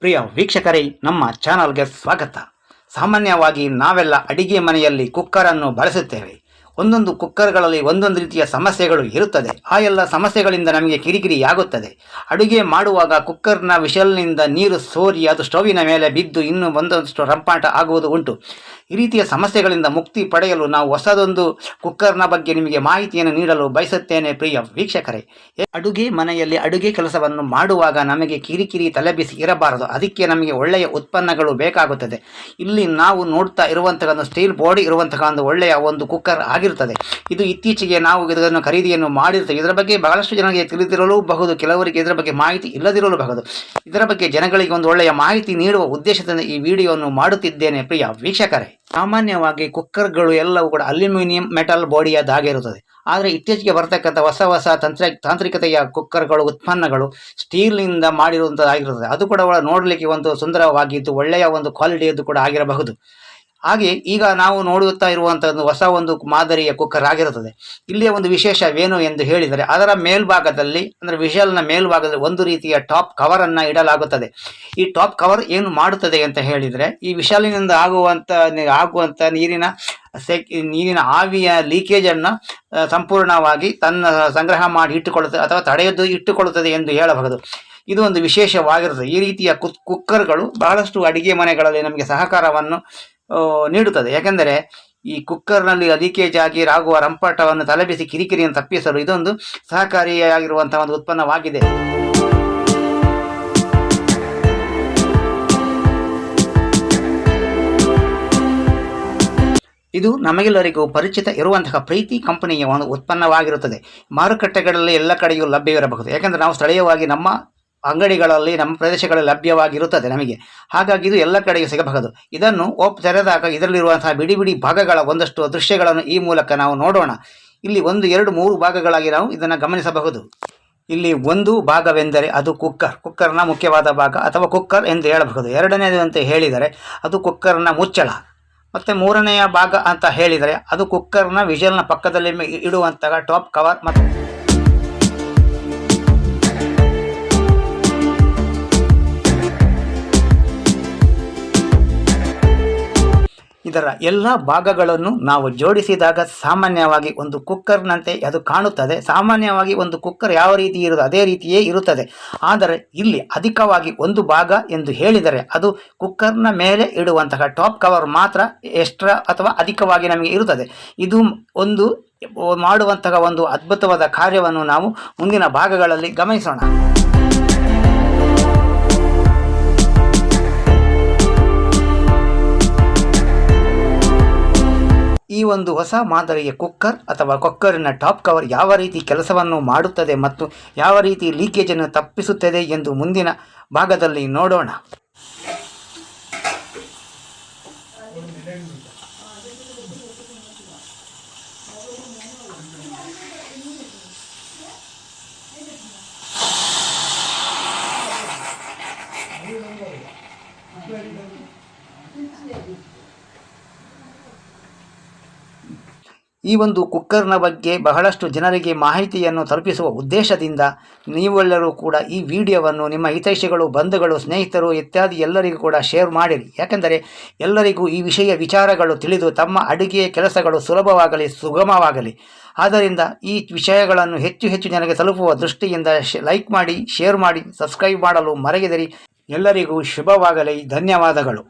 ಪ್ರಿಯ ವೀಕ್ಷಕರೇ, ನಮ್ಮ ಚಾನಲ್ಗೆ ಸ್ವಾಗತ. ಸಾಮಾನ್ಯವಾಗಿ ನಾವೆಲ್ಲ ಅಡಿಗೆ ಮನೆಯಲ್ಲಿ ಕುಕ್ಕರನ್ನು ಬಳಸುತ್ತೇವೆ. ಒಂದೊಂದು ಕುಕ್ಕರ್ಗಳಲ್ಲಿ ಒಂದೊಂದು ರೀತಿಯ ಸಮಸ್ಯೆಗಳು ಇರುತ್ತದೆ. ಆ ಎಲ್ಲ ಸಮಸ್ಯೆಗಳಿಂದ ನಮಗೆ ಕಿರಿಕಿರಿಯಾಗುತ್ತದೆ. ಅಡುಗೆ ಮಾಡುವಾಗ ಕುಕ್ಕರ್ನ ವಿಷಲ್ನಿಂದ ನೀರು ಸೋರಿ ಅದು ಸ್ಟೌವಿನ ಮೇಲೆ ಬಿದ್ದು ಇನ್ನೂ ಒಂದಷ್ಟು ರಂಪಾಟ ಆಗುವುದು ಉಂಟು. ಈ ರೀತಿಯ ಸಮಸ್ಯೆಗಳಿಂದ ಮುಕ್ತಿ ಪಡೆಯಲು ನಾವು ಹೊಸದೊಂದು ಕುಕ್ಕರ್ನ ಬಗ್ಗೆ ನಿಮಗೆ ಮಾಹಿತಿಯನ್ನು ನೀಡಲು ಬಯಸುತ್ತೇನೆ. ಪ್ರಿಯ ವೀಕ್ಷಕರೇ, ಅಡುಗೆ ಮನೆಯಲ್ಲಿ ಅಡುಗೆ ಕೆಲಸವನ್ನು ಮಾಡುವಾಗ ನಮಗೆ ಕಿರಿಕಿರಿ ತಲೆಬಿಸಿ ಇರಬಾರದು. ಅದಕ್ಕೆ ನಮಗೆ ಒಳ್ಳೆಯ ಉತ್ಪನ್ನಗಳು ಬೇಕಾಗುತ್ತದೆ. ಇಲ್ಲಿ ನಾವು ನೋಡ್ತಾ ಇರುವಂತಹ ಒಂದು ಸ್ಟೀಲ್ ಬಾಡಿ ಇರುವಂತಹ ಒಂದು ಒಳ್ಳೆಯ ಒಂದು ಕುಕ್ಕರ್ ಆಗಿರುತ್ತದೆ. ಇದು ಇತ್ತೀಚೆಗೆ ನಾವು ಇದನ್ನು ಖರೀದಿಯನ್ನು ಮಾಡಿರ್ತೇವೆ. ಇದರ ಬಗ್ಗೆ ಬಹಳಷ್ಟು ಜನರಿಗೆ ತಿಳಿದಿರಲೂಬಹುದು, ಕೆಲವರಿಗೆ ಇದರ ಬಗ್ಗೆ ಮಾಹಿತಿ ಇಲ್ಲದಿರಲೂಬಹುದು. ಇದರ ಬಗ್ಗೆ ಜನಗಳಿಗೆ ಒಂದು ಒಳ್ಳೆಯ ಮಾಹಿತಿ ನೀಡುವ ಉದ್ದೇಶದಿಂದ ಈ ವಿಡಿಯೋವನ್ನು ಮಾಡುತ್ತಿದ್ದೇನೆ. ಪ್ರಿಯ ವೀಕ್ಷಕರೇ, ಸಾಮಾನ್ಯವಾಗಿ ಕುಕ್ಕರ್ಗಳು ಎಲ್ಲವೂ ಕೂಡ ಅಲ್ಯೂಮಿನಿಯಂ ಮೆಟಲ್ ಬಾಡಿಯದಾಗಿರುತ್ತದೆ. ಆದರೆ ಇತ್ತೀಚೆಗೆ ಬರ್ತಕ್ಕಂಥ ಹೊಸ ತಾಂತ್ರಿಕತೆಯ ಕುಕ್ಕರ್ಗಳು ಉತ್ಪನ್ನಗಳು ಸ್ಟೀಲ್ನಿಂದ ಮಾಡಿರುವಂಥದ್ದಾಗಿರುತ್ತದೆ. ಅದು ಕೂಡ ನೋಡಲಿಕ್ಕೆ ಒಂದು ಸುಂದರವಾಗಿದ್ದು ಒಳ್ಳೆಯ ಒಂದು ಕ್ವಾಲಿಟಿಯದ್ದು ಕೂಡ ಆಗಿರಬಹುದು. ಹಾಗೆ ಈಗ ನಾವು ನೋಡುತ್ತಾ ಇರುವಂಥದ್ದು ಹೊಸ ಒಂದು ಮಾದರಿಯ ಕುಕ್ಕರ್ ಆಗಿರುತ್ತದೆ. ಇಲ್ಲಿಯ ಒಂದು ವಿಶೇಷವೇನು ಎಂದು ಹೇಳಿದರೆ, ಅದರ ಮೇಲ್ಭಾಗದಲ್ಲಿ ಅಂದರೆ ವಿಷಲ್ನ ಮೇಲ್ಭಾಗದಲ್ಲಿ ಒಂದು ರೀತಿಯ ಟಾಪ್ ಕವರನ್ನು ಇಡಲಾಗುತ್ತದೆ. ಈ ಟಾಪ್ ಕವರ್ ಏನು ಮಾಡುತ್ತದೆ ಅಂತ ಹೇಳಿದರೆ, ಈ ವಿಷಲಿನಿಂದ ಆಗುವಂಥ ನೀರಿನ ಆವಿಯ ಲೀಕೇಜನ್ನು ಸಂಪೂರ್ಣವಾಗಿ ತನ್ನ ಸಂಗ್ರಹ ಮಾಡಿ ಇಟ್ಟುಕೊಳ್ಳುತ್ತದೆ ಅಥವಾ ತಡೆಯದು ಇಟ್ಟುಕೊಳ್ಳುತ್ತದೆ ಎಂದು ಹೇಳಬಹುದು. ಇದು ಒಂದು ವಿಶೇಷವಾಗಿರುತ್ತದೆ. ಈ ರೀತಿಯ ಕುಕ್ಕರ್ಗಳು ಬಹಳಷ್ಟು ಅಡಿಗೆ ಮನೆಗಳಲ್ಲಿ ನಮಗೆ ಸಹಕಾರವನ್ನು ನೀಡುತ್ತದೆ. ಯಾಕೆಂದರೆ ಈ ಕುಕ್ಕರ್ನಲ್ಲಿ ಲೀಕೇಜ್ ಆಗಿ ಆಗುವ ರಂಪಾಟವನ್ನು ತಲೆಬಿಸಿ ಕಿರಿಕಿರಿಯನ್ನು ತಪ್ಪಿಸಲು ಇದೊಂದು ಸಹಕಾರಿಯಾಗಿರುವಂತಹ ಒಂದು ಉತ್ಪನ್ನವಾಗಿದೆ. ಇದು ನಮಗೆಲ್ಲರಿಗೂ ಪರಿಚಿತ ಇರುವಂತಹ ಪ್ರೀತಿ ಕಂಪನಿಯ ಒಂದು ಉತ್ಪನ್ನವಾಗಿರುತ್ತದೆ. ಮಾರುಕಟ್ಟೆಗಳಲ್ಲಿ ಎಲ್ಲ ಕಡೆಯೂ ಲಭ್ಯವಿರಬಹುದು. ಯಾಕೆಂದರೆ ನಾವು ಸ್ಥಳೀಯವಾಗಿ ನಮ್ಮ ಅಂಗಡಿಗಳಲ್ಲಿ ನಮ್ಮ ಪ್ರದೇಶಗಳಲ್ಲಿ ಲಭ್ಯವಾಗಿರುತ್ತದೆ ನಮಗೆ. ಹಾಗಾಗಿ ಇದು ಎಲ್ಲ ಕಡೆಗೂ ಸಿಗಬಹುದು. ಇದನ್ನು ತೆರೆದಾಗ ಇದರಲ್ಲಿರುವಂತಹ ಬಿಡಿ ಬಿಡಿ ಭಾಗಗಳ ಒಂದಷ್ಟು ದೃಶ್ಯಗಳನ್ನು ಈ ಮೂಲಕ ನಾವು ನೋಡೋಣ. ಇಲ್ಲಿ 1, 2, 3 ಭಾಗಗಳಾಗಿ ನಾವು ಇದನ್ನು ಗಮನಿಸಬಹುದು. ಇಲ್ಲಿ ಒಂದು ಭಾಗವೆಂದರೆ ಅದು ಕುಕ್ಕರ್ನ ಮುಖ್ಯವಾದ ಭಾಗ ಅಥವಾ ಕುಕ್ಕರ್ ಎಂದು ಹೇಳಬಹುದು. ಎರಡನೇದು ಅಂತ ಹೇಳಿದರೆ ಅದು ಕುಕ್ಕರ್ನ ಮುಚ್ಚಳ. ಮತ್ತು ಮೂರನೆಯ ಭಾಗ ಅಂತ ಹೇಳಿದರೆ ಅದು ಕುಕ್ಕರ್ನ ವಿಷಲ್ನ ಪಕ್ಕದಲ್ಲಿ ಇಡುವಂತಹ ಟಾಪ್ ಕವರ್. ಮತ್ತು ಇದರ ಎಲ್ಲ ಭಾಗಗಳನ್ನು ನಾವು ಜೋಡಿಸಿದಾಗ ಸಾಮಾನ್ಯವಾಗಿ ಒಂದು ಕುಕ್ಕರ್ನಂತೆ ಅದು ಕಾಣುತ್ತದೆ. ಸಾಮಾನ್ಯವಾಗಿ ಒಂದು ಕುಕ್ಕರ್ ಯಾವ ರೀತಿ ಇರುವುದು ಅದೇ ರೀತಿಯೇ ಇರುತ್ತದೆ. ಆದರೆ ಇಲ್ಲಿ ಅಧಿಕವಾಗಿ ಒಂದು ಭಾಗ ಎಂದು ಹೇಳಿದರೆ ಅದು ಕುಕ್ಕರ್ನ ಮೇಲೆ ಇಡುವಂತಹ ಟಾಪ್ ಕವರ್ ಮಾತ್ರ ಎಕ್ಸ್ಟ್ರಾ ಅಥವಾ ಅಧಿಕವಾಗಿ ನಮಗೆ ಇರುತ್ತದೆ. ಇದು ಒಂದು ಮಾಡುವಂತಹ ಒಂದು ಅದ್ಭುತವಾದ ಕಾರ್ಯವನ್ನು ನಾವು ಮುಂದಿನ ಭಾಗಗಳಲ್ಲಿ ಗಮನಿಸೋಣ. ಈ ಒಂದು ಹೊಸ ಮಾದರಿಯ ಕುಕ್ಕರ್ ಅಥವಾ ಕುಕ್ಕರಿನ ಟಾಪ್ ಕವರ್ ಯಾವ ರೀತಿ ಕೆಲಸವನ್ನು ಮಾಡುತ್ತದೆ ಮತ್ತು ಯಾವ ರೀತಿ ಲೀಕೇಜನ್ನು ತಪ್ಪಿಸುತ್ತದೆ ಎಂದು ಮುಂದಿನ ಭಾಗದಲ್ಲಿ ನೋಡೋಣ. ಈ ಒಂದು ಕುಕ್ಕರ್ನ ಬಗ್ಗೆ ಬಹಳಷ್ಟು ಜನರಿಗೆ ಮಾಹಿತಿಯನ್ನು ತಲುಪಿಸುವ ಉದ್ದೇಶದಿಂದ ನೀವೆಲ್ಲರೂ ಕೂಡ ಈ ವಿಡಿಯೋವನ್ನು ನಿಮ್ಮ ಹಿತೈಷಿಗಳು, ಬಂಧುಗಳು, ಸ್ನೇಹಿತರು ಇತ್ಯಾದಿ ಎಲ್ಲರಿಗೂ ಕೂಡ ಶೇರ್ ಮಾಡಿರಿ. ಯಾಕೆಂದರೆ ಎಲ್ಲರಿಗೂ ಈ ವಿಚಾರಗಳು ತಿಳಿದು ತಮ್ಮ ಅಡುಗೆಯ ಕೆಲಸಗಳು ಸುಲಭವಾಗಲಿ, ಸುಗಮವಾಗಲಿ. ಆದ್ದರಿಂದ ಈ ವಿಷಯಗಳನ್ನು ಹೆಚ್ಚು ಜನರಿಗೆ ತಲುಪುವ ದೃಷ್ಟಿಯಿಂದ ಲೈಕ್ ಮಾಡಿ, ಶೇರ್ ಮಾಡಿ, ಸಬ್ಸ್ಕ್ರೈಬ್ ಮಾಡಲು ಮರೆಯದಿರಿ. ಎಲ್ಲರಿಗೂ ಶುಭವಾಗಲಿ. ಧನ್ಯವಾದಗಳು.